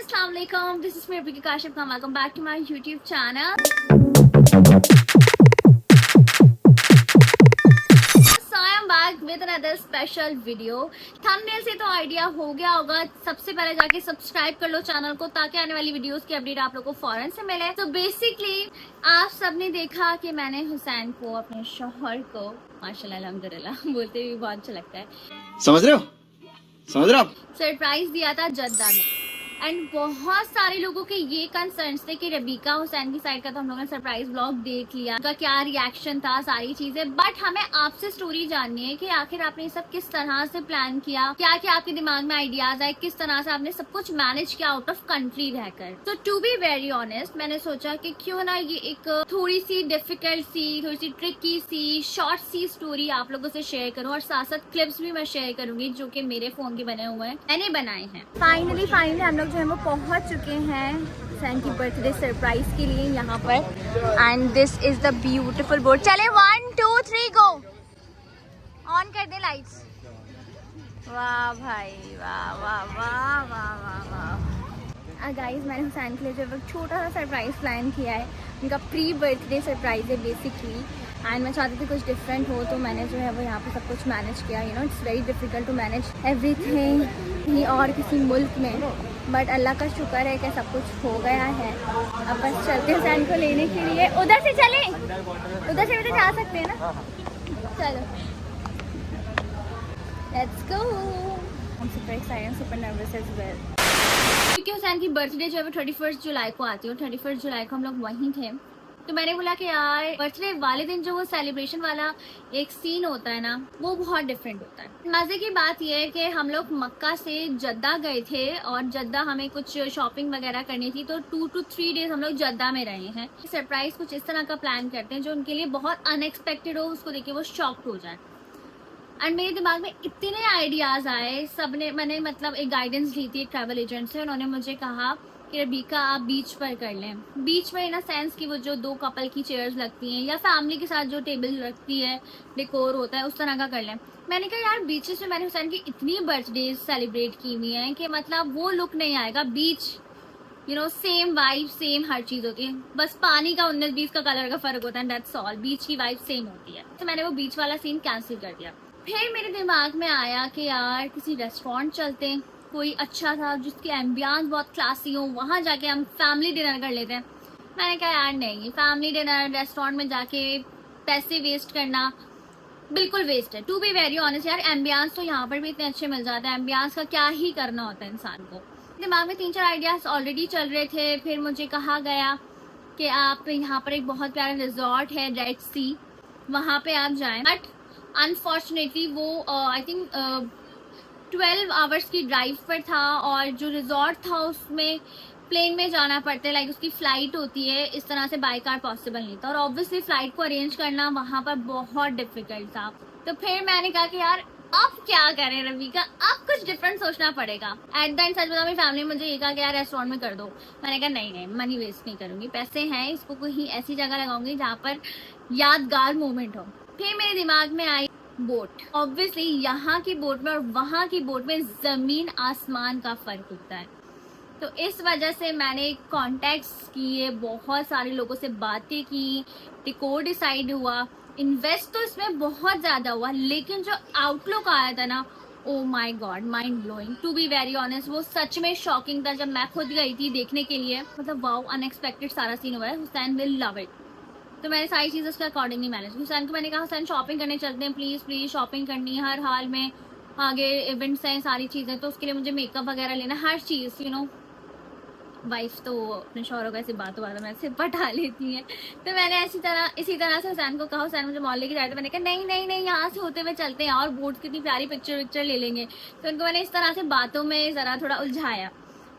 अस्सलाम वालेकुम, this is me Kashif Khan. Welcome back to my YouTube channel. So I am back with another special video. Thumbnail से तो idea हो गया होगा, सबसे पहले जाके सब्सक्राइब कर लो चैनल को ताकि आने वाली वीडियोस की अपडेट आप लोगों को फौरन से मिले। तो बेसिकली आप सबने देखा कि मैंने हुसैन को, अपने शौहर को, माशाल्लाह अल्हम्दुलिल्लाह बोलते हुए बहुत अच्छा लगता है, समझ रहे हो आप? सरप्राइज दिया था जद्दा में। एंड बहुत सारे लोगों के ये कंसर्न्स थे कि रबीका हुसैन की साइड का तो हम लोगों ने सरप्राइज व्लॉग देख लिया, उनका क्या रिएक्शन था, सारी चीजें, बट हमें आपसे स्टोरी जाननी है कि आखिर आपने ये सब किस तरह से प्लान किया, क्या क्या आपके दिमाग में आइडियाज आए, किस तरह से आपने सब कुछ मैनेज किया आउट ऑफ कंट्री रहकर। तो टू बी वेरी ऑनेस्ट, मैंने सोचा कि क्यों ना ये एक थोड़ी सी डिफिकल्ट सी, थोड़ी सी ट्रिकी सी, शॉर्ट सी स्टोरी आप लोगों से शेयर करूँ, और साथ साथ क्लिप्स भी मैं शेयर करूंगी जो कि मेरे फोन के बने हुए हैं, मैंने बनाए हैं। फाइनली हम लोग जो है वो पहुंच चुके हैं हुसैन की बर्थडे सरप्राइज के लिए यहाँ पर। And this is the beautiful board. चले 1 2 3 गो, ऑन कर दे लाइट्स। वाह भाई वाह वाह वाह वाह वाह वाह। गाइस, मैंने हुसैन के लिए जो एक छोटा सा सरप्राइज प्लान किया है, उनका प्री बर्थडे सरप्राइज है बेसिकली। एंड मैं चाहती थी कुछ डिफरेंट हो, तो मैंने जो है वो यहाँ पे सब कुछ मैनेज किया। You know, it's very difficult to manage everything ही और किसी मुल्क में, बट अल्लाह का शुक्र है कि सब कुछ हो गया है। अब बस चलते हैं हुसैन को लेने के लिए। उधर से चले, उधर से भी तो जा सकते हैं ना। चलो let's go. I am super excited, super nervous as well, क्योंकि हुसैन की बर्थडे जो है वो 31 जुलाई को आती है, और 31 जुलाई को हम लोग वहीं थे। तो मैंने बोला कि यार बर्थडे वाले दिन जो वो सेलिब्रेशन वाला एक सीन होता है ना, वो बहुत डिफरेंट होता है। मजे की बात यह है कि हम लोग मक्का से जद्दा गए थे, और जद्दा हमें कुछ शॉपिंग वगैरह करनी थी, तो 2 to 3 डेज हम लोग जद्दा में रहे हैं। सरप्राइज कुछ इस तरह का प्लान करते हैं जो उनके लिए बहुत अनएक्सपेक्टेड हो, उसको देख के वो शॉक्ड हो जाए। एंड मेरे दिमाग में इतने आइडियाज आए, सबने, मैंने मतलब एक गाइडेंस ली थी एक ट्रैवल एजेंट से। उन्होंने मुझे कहा कि रबीका आप बीच पर कर लें। बीच पर इन अ सेंस कि वो जो 2 कपल की चेयर्स लगती हैं या फैमिली के साथ जो टेबल लगती है, डेकोर होता है, उस तरह का कर लें। मैंने कहा यार बीचेस में मैंने हुसैन की इतनी बर्थडे सेलिब्रेट की हुई है कि मतलब वो लुक नहीं आएगा। बीच you know, same vibe, same हर चीज होती है, बस पानी का 19-20 का कलर का फर्क होता है, दैट्स ऑल। बीच की वाइब सेम होती है। तो मैंने वो बीच वाला सीन कैंसिल कर दिया। फिर मेरे दिमाग में आया कि यार किसी रेस्टोरेंट चलते हैं, कोई अच्छा था जिसकी एम्बियंस बहुत क्लासी हो, वहाँ जाके हम फैमिली डिनर कर लेते हैं। मैंने कहा यार नहीं, फैमिली डिनर रेस्टोरेंट में जाके पैसे वेस्ट करना बिल्कुल वेस्ट है। टू बी वेरी ऑनेस्ट यार, एम्बियंस तो यहाँ पर भी इतने अच्छे मिल जाते हैं, एम्बियंस का क्या ही करना होता है इंसान को। दिमाग में 3-4 आइडियाज ऑलरेडी चल रहे थे। फिर मुझे कहा गया कि आप यहाँ पर एक बहुत प्यारा रिजॉर्ट है रेड सी, वहाँ पे आप जाएं। बट अनफॉर्चुनेटली वो आई थिंक 12 आवर्स की ड्राइव पर था, और जो रिजॉर्ट था उसमें प्लेन में जाना पड़ता है, लाइक उसकी फ्लाइट होती है, इस तरह से बाई कार पॉसिबल नहीं था, और ऑब्वियसली फ्लाइट को अरेंज करना वहाँ पर बहुत डिफिकल्ट था। तो फिर मैंने कहा कि यार अब क्या करें रबीका, अब कुछ डिफरेंट सोचना पड़ेगा। एट द एंड सच बताओ, मेरी फैमिली ने मुझे ये कहा कि यार रेस्टोरेंट में कर दो। मैंने कहा नहीं, मनी वेस्ट नहीं करूंगी, पैसे हैं, इसको कोई ऐसी जगह लगाऊंगी जहाँ पर यादगार मोमेंट हो। फिर मेरे दिमाग में आई बोट। ऑब्वियसली यहाँ की बोट में और वहाँ की बोट में जमीन आसमान का फर्क होता है। तो इस वजह से मैंने कॉन्टेक्ट्स किए, बहुत सारे लोगों से बातें की, डिकोर डिसाइड हुआ। इन्वेस्ट तो इसमें बहुत ज्यादा हुआ, लेकिन जो आउटलुक आया था ना, oh my god, mind blowing. To be very honest, वो सच में शॉकिंग था। जब मैं खुद गई थी देखने के लिए, मतलब वाओ, अनएक्सपेक्टेड सारा सीन हुआ है। Hussain will love it. तो मैंने सारी चीज़ उसके अकॉर्डिंगली मैनेज। हुसैन को मैंने कहा हुसैन शॉपिंग करने चलते हैं, प्लीज़ प्लीज़ शॉपिंग करनी है हर हाल में, आगे इवेंट्स हैं, सारी चीज़ें, तो उसके लिए मुझे मेकअप वगैरह लेना, हर चीज़। यू नो, वाइफ तो अपने शौहरों को ऐसी बातों में ऐसे पटा लेती है। तो मैंने इसी तरह से हुसैन को कहा, हुसैन मुझे मॉल लेके जाए, तो मैंने कहा नहीं नहीं नहीं, यहाँ से होते हुए चलते हैं, और बोर्ड कितनी प्यारी पिक्चर ले लेंगे। तो उनको मैंने इस तरह से बातों में ज़रा थोड़ा उलझाया।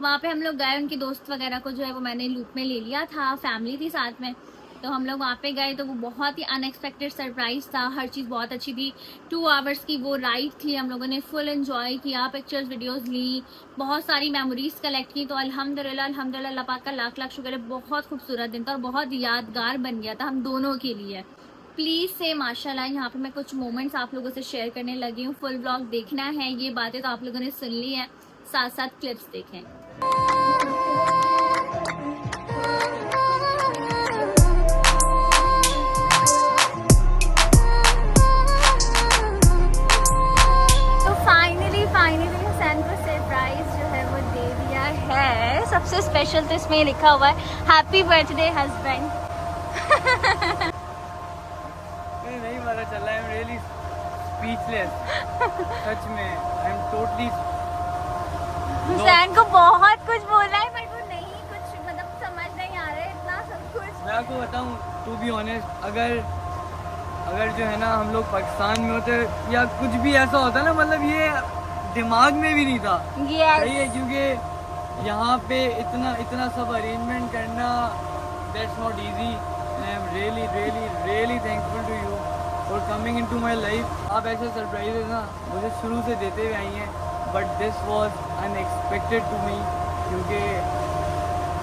वहाँ पे हम लोग गए, उनके दोस्त वगैरह को जो है वो मैंने लूप में ले लिया था, फैमिली थी साथ में। तो हम लोग वहाँ पे गए, तो वो बहुत ही अनएक्सपेक्टेड सरप्राइज था, हर चीज़ बहुत अच्छी थी। 2 आवर्स की वो राइड थी, हम लोगों ने फुल एंजॉय किया, पिक्चर्स वीडियोस ली, बहुत सारी मेमोरीज कलेक्ट की। तो अल्हम्दुलिल्लाह अल्हम्दुलिल्लाह, अल्लाह पाक का लाख लाख शुक्र है, बहुत खूबसूरत दिन था और बहुत यादगार बन गया था हम दोनों के लिए। प्लीज़ से माशाल्लाह, यहाँ पे मैं कुछ मोमेंट्स आप लोगों से शेयर करने लगी हूँ। फुल व्लॉग देखना है, ये बातें तो आप लोगों ने सुन ली है, साथ साथ क्लिप्स देखें। सबसे स्पेशल तो इसमें लिखा हुआ है हैप्पी बर्थडे हस्बैंड। नहीं पता चल रहा है, आई एम रियली स्पीचलेस। सच में आई एम टोटली। हुसैन को बहुत कुछ बोलना है बट वो नहीं कुछ मतलब समझ नहीं आ रहा है इतना सब कुछ। मैं आपको बताऊं टू बी ऑनेस्ट, अगर जो है ना हम लोग पाकिस्तान में होते या कुछ भी ऐसा होता ना, मतलब ये दिमाग में भी नहीं था। सही है, क्योंकि यहाँ पे इतना सब अरेंजमेंट करना that's not easy. I am really thankful to you for coming into my life. आप ऐसे सरप्राइजेस ना मुझे शुरू से देते हुए आई हैं, but this was unexpected to me, क्योंकि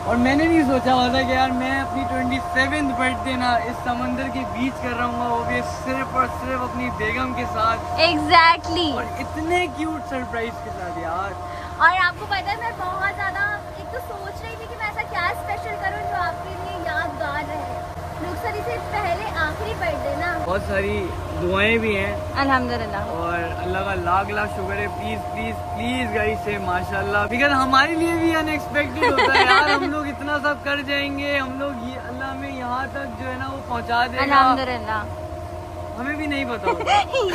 और मैंने नहीं सोचा हुआ था कि यार मैं अपनी 27th बर्थडे ना इस समंदर के बीच कर रहा हूँ, वो भी सिर्फ और सिर्फ अपनी बेगम के साथ। एग्जैक्टली और इतने क्यूट सरप्राइज के साथ यार। और आपको पता है मैं बहुत ज्यादा एक तो सोच रही थी कि मैं ऐसा क्या स्पेशल करूँ जो आपके लिए यादगार रहे। रुखसती से पहले आखिरी बर्थडे ना, बहुत सारी दुआएं भी हैं अल्हम्दुलिल्लाह। और अल्लाह का लाख शुक्र है। प्लीज गाइस से माशाल्लाह, बिकॉज हमारे लिए भी अनएक्सपेक्टेड होता है यार। हम लोग इतना सब कर जाएंगे, हम लोग ये अल्लाह में यहाँ तक जो है ना वो पहुँचा देगा, अल्हम्दुलिल्लाह। हमें भी नहीं पता होता।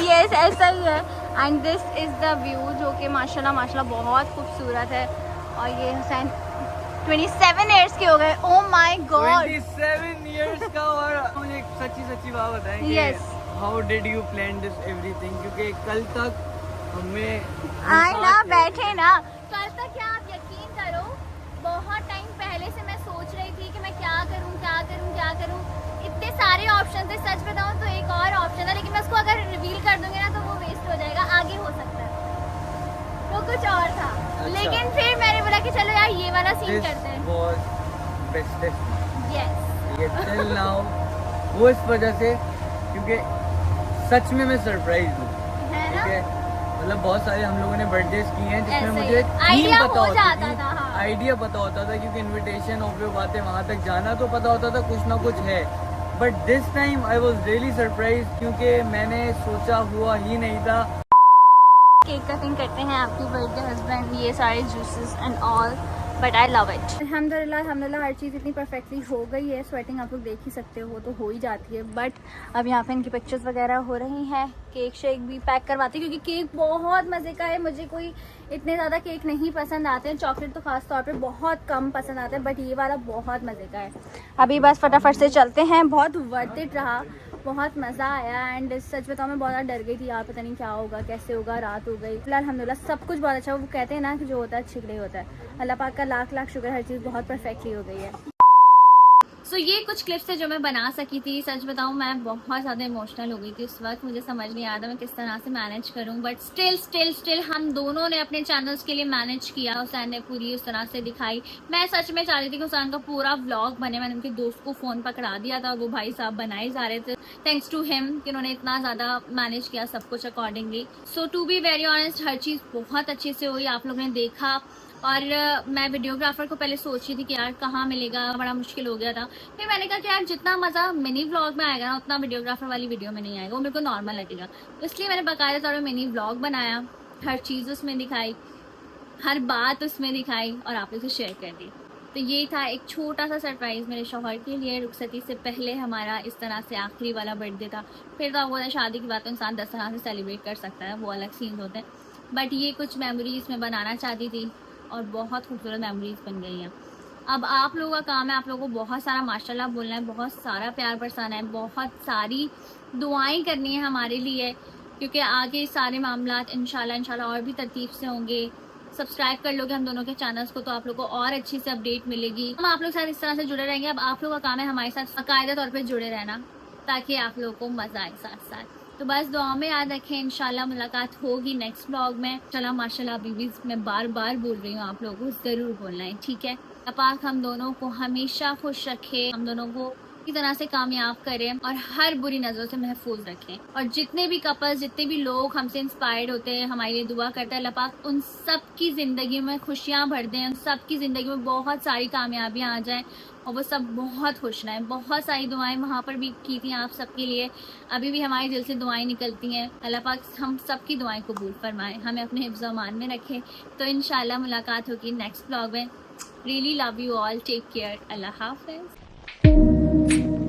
यस ऐसा ही है। And this is the view जो कि माशाल्लाह बहुत खूबसूरत है। और ये हुसैन 27 इयर्स के हो गए। ओ माय गॉड 27 इयर्स का। और मुझे एक सच्ची बात बताएं कि Yes. How did you plan this everything, क्योंकि कल तक हमें आए ना बैठे ना, कल तक क्या आप यकीन करो बहुत टाइम पहले से मैं सोच रही थी कि मैं क्या करूं। इतने सारे ऑप्शन थे, सच बताऊं तो एक और ऑप्शन था, लेकिन मैं उसको अगर रिवील कर दूंगी ना तो वो वेस्ट हो जाएगा, आगे हो सकता है। वो कुछ और था। लेकिन फिर मैंने बोला कि चलो यार ये वाला सीन करते हैं। यस टिल नाउ वो इस वजह से क्योंकि सच में मैं सरप्राइज हूँ, है ना, ठीक है। मतलब बहुत सारे हम लोगों ने बर्थडेज किए हैं जिसमें ऐसे मुझे आइडिया थीम पता हो होती जाता थी, था। हाँ। आइडिया पता होता था, क्योंकि इनविटेशन और वो बातें वहाँ तक जाना तो पता होता था कुछ ना कुछ है। But this time I was really surprise, क्योंकि मैंने सोचा हुआ ही नहीं था। केक कटिंग करते हैं आपकी बर्थडे हस्बैंड, ये सारे juices and all, but I love it. अल्हम्दुलिल्लाह हर चीज़ इतनी परफेक्टली हो गई है। स्वेटिंग आप लोग देख ही सकते हो, तो हो ही जाती है। बट अब यहाँ पे इनकी पिक्चर्स वगैरह हो रही हैं। केक शेक भी पैक करवाती क्योंकि केक बहुत मज़े का है। मुझे कोई इतने ज़्यादा केक नहीं पसंद आते हैं, चॉकलेट तो खास तौर पे बहुत कम पसंद आता है, बट ये वाला बहुत मज़े का है। अभी बस फटाफट से चलते हैं। बहुत वर्थ इट रहा, बहुत मज़ा आया। एंड सच बताऊँ मैं बहुत ज़्यादा डर गई थी यार, पता नहीं क्या होगा कैसे होगा। रात हो गई, फिलहाल अल्हम्दुलिल्लाह सब कुछ बहुत अच्छा। वो कहते हैं ना कि जो होता है अच्छे के लिए होता है। अल्लाह पाक का लाख शुक्र, हर चीज़ बहुत परफेक्टली हो गई है। सो ये कुछ क्लिप्स थे जो मैं बना सकी थी। सच बताऊं मैं बहुत ज़्यादा इमोशनल हो गई थी उस वक्त, मुझे समझ नहीं आ रहा मैं किस तरह से मैनेज करूं। बट स्टिल हम दोनों ने अपने चैनल्स के लिए मैनेज किया। हुसैन ने पूरी उस तरह से दिखाई। मैं सच में चाह रही थी कि हुसैन का पूरा व्लॉग बने। मैंने उनके दोस्त को फ़ोन पकड़ा दिया था और वो भाई साहब बनाए जा रहे थे। थैंक्स टू हिम कि उन्होंने इतना ज़्यादा मैनेज किया सब कुछ accordingly. So to be very honest हर चीज़ बहुत अच्छे से हुई, आप लोगों ने देखा। और मैं वीडियोग्राफर को पहले सोच रही थी कि यार कहाँ मिलेगा, बड़ा मुश्किल हो गया था। फिर मैंने कहा कि यार जितना मज़ा मिनी व्लॉग में आएगा ना उतना वीडियोग्राफर वाली वीडियो में नहीं आएगा, वो मेरे को नॉर्मल लगेगा। तो इसलिए मैंने बाकायदा तौर पर मिनी व्लॉग बनाया, हर चीज़ उसमें दिखाई, हर बात उसमें दिखाई और आप लोग से शेयर कर दी। तो ये था एक छोटा सा सरप्राइज़ मेरे शौहर के लिए। रुखसती से पहले हमारा इस तरह से आखिरी वाला बर्थडे था। फिर तो आपको शादी की बात तो इंसान 10 तरह से सेलिब्रेट कर सकता है, वो अलग सीन होते हैं। बट ये कुछ मेमोरीज में बनाना चाहती थी और बहुत खूबसूरत मेमोरीज बन गई हैं। अब आप लोगों का काम है आप लोगों को बहुत सारा माशाल्लाह बोलना है, बहुत सारा प्यार बरसाना है, बहुत सारी दुआएं करनी है हमारे लिए, क्योंकि आगे सारे मामलात इंशाल्लाह और भी तरतीब से होंगे। सब्सक्राइब कर लोगे हम दोनों के चैनल्स को तो आप लोगों को और अच्छी से अपडेट मिलेगी। हम आप लोग साथ इस तरह से जुड़े रहेंगे। अब आप लोगों का काम है हमारे साथ बाकायदा तौर पर जुड़े रहना, ताकि आप लोगों को मज़ा आए साथ साथ। तो बस दुआ में याद रखें, इंशाल्लाह मुलाकात होगी नेक्स्ट ब्लॉग में। चला माशाल्लाह अभी भी मैं बार बोल रही हूँ, आप लोगों को ज़रूर बोलना है, ठीक है। पाक हम दोनों को हमेशा खुश रखे, हम दोनों को की तरह से कामयाब करें और हर बुरी नज़रों से महफूज रखें। और जितने भी कपल्स, जितने भी लोग हमसे इंस्पायर्ड होते हैं, हमारे लिए दुआ करते हैं, अल्लाह पाक उन सब की ज़िंदगी में खुशियाँ भर दें, उन सब की ज़िंदगी में बहुत सारी कामयाबियाँ आ जाएं और वो सब बहुत खुश रहें। बहुत सारी दुआएं वहाँ पर भी की थी आप सबके लिए, अभी भी हमारे दिल से दुआएं निकलती हैं। अल्लाह पाक हम सब की दुआएं कबूल फरमाए, हमें अपने हिफ्ज़-ओ-अमान में रखे। तो इंशाल्लाह मुलाकात होगी नेक्स्ट ब्लॉग में। Really love you all. Take care. Allah Hafiz.